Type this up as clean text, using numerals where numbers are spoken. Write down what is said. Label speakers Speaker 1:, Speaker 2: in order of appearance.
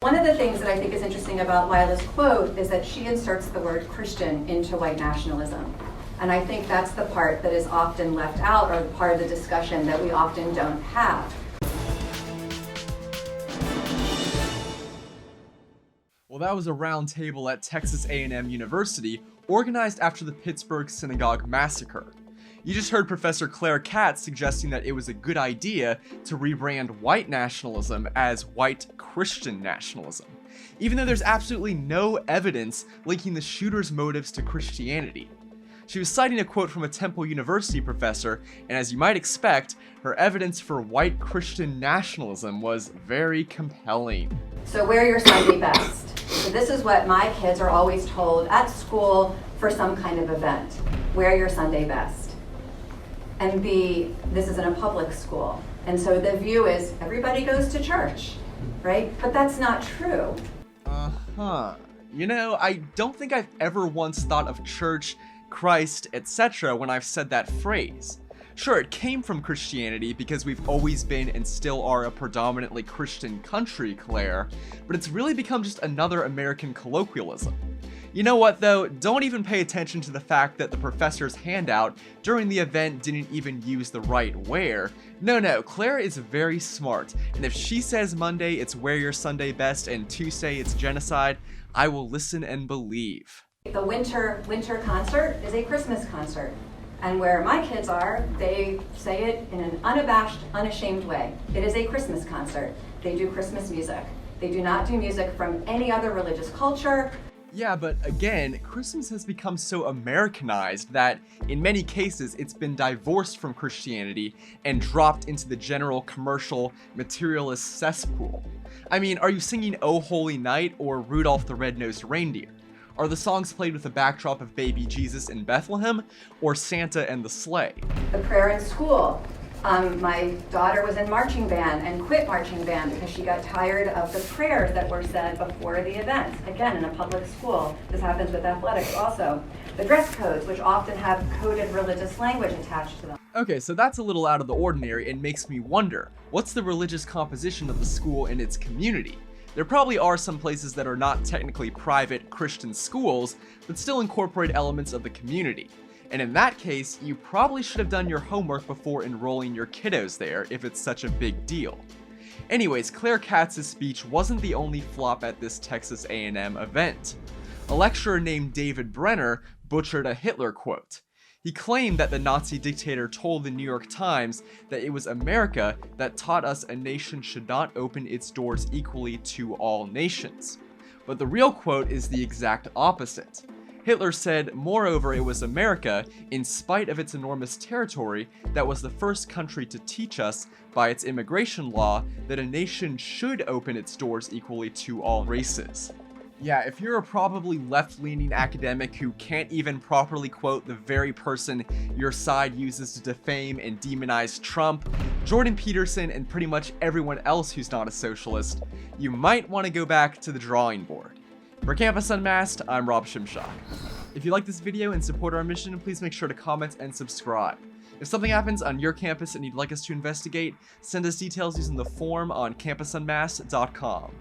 Speaker 1: One of the things that I think is interesting about Lila's quote is that she inserts the word Christian into white nationalism. And I think that's the part that is often left out, or the part of the discussion that we often don't have.
Speaker 2: Well, that was a round table at Texas A&M University, organized after the Pittsburgh Synagogue Massacre. You just heard Professor Claire Katz suggesting that it was a good idea to rebrand white nationalism as white Christian nationalism, even though there's absolutely no evidence linking the shooter's motives to Christianity. She was citing a quote from a Temple University professor, and as you might expect, her evidence for white Christian nationalism was very compelling.
Speaker 1: So wear your Sunday best. So this is what my kids are always told at school for some kind of event. Wear your Sunday best. And this is in a public school. And so the view is everybody goes to church, right? But that's not true.
Speaker 2: You know, I don't think I've ever once thought of church, Christ, etc. when I've said that phrase. Sure, it came from Christianity because we've always been and still are a predominantly Christian country, Claire, but it's really become just another American colloquialism. You know what though, don't even pay attention to the fact that the professor's handout during the event didn't even use the right wear. No, Claire is very smart, and if she says Monday it's wear your Sunday best and Tuesday it's genocide, I will listen and believe.
Speaker 1: The winter concert is a Christmas concert. And where my kids are, they say it in an unabashed, unashamed way. It is a Christmas concert. They do Christmas music. They do not do music from any other religious culture.
Speaker 2: Yeah, but again, Christmas has become so Americanized that, in many cases, it's been divorced from Christianity and dropped into the general commercial, materialist cesspool. I mean, are you singing "O Holy Night" or "Rudolph the Red-Nosed Reindeer"? Are the songs played with a backdrop of baby Jesus in Bethlehem, or Santa and the sleigh?
Speaker 1: The prayer in school. My daughter was in marching band and quit marching band because she got tired of the prayers that were said before the event. Again, in a public school. This happens with athletics also. The dress codes, which often have coded religious language attached to them.
Speaker 2: Okay, so that's a little out of the ordinary and makes me wonder, what's the religious composition of the school and its community? There probably are some places that are not technically private Christian schools, but still incorporate elements of the community. And in that case, you probably should have done your homework before enrolling your kiddos there if it's such a big deal. Anyways, Claire Katz's speech wasn't the only flop at this Texas A&M event. A lecturer named David Brenner butchered a Hitler quote. He claimed that the Nazi dictator told the New York Times that it was America that taught us a nation should not open its doors equally to all nations. But the real quote is the exact opposite. Hitler said, moreover, it was America, in spite of its enormous territory, that was the first country to teach us, by its immigration law, that a nation should open its doors equally to all races. Yeah, if you're a probably left-leaning academic who can't even properly quote the very person your side uses to defame and demonize Trump, Jordan Peterson, and pretty much everyone else who's not a socialist, you might want to go back to the drawing board. For Campus Unmasked, I'm Rob Shimshock. If you like this video and support our mission, please make sure to comment and subscribe. If something happens on your campus and you'd like us to investigate, send us details using the form on campusunmasked.com.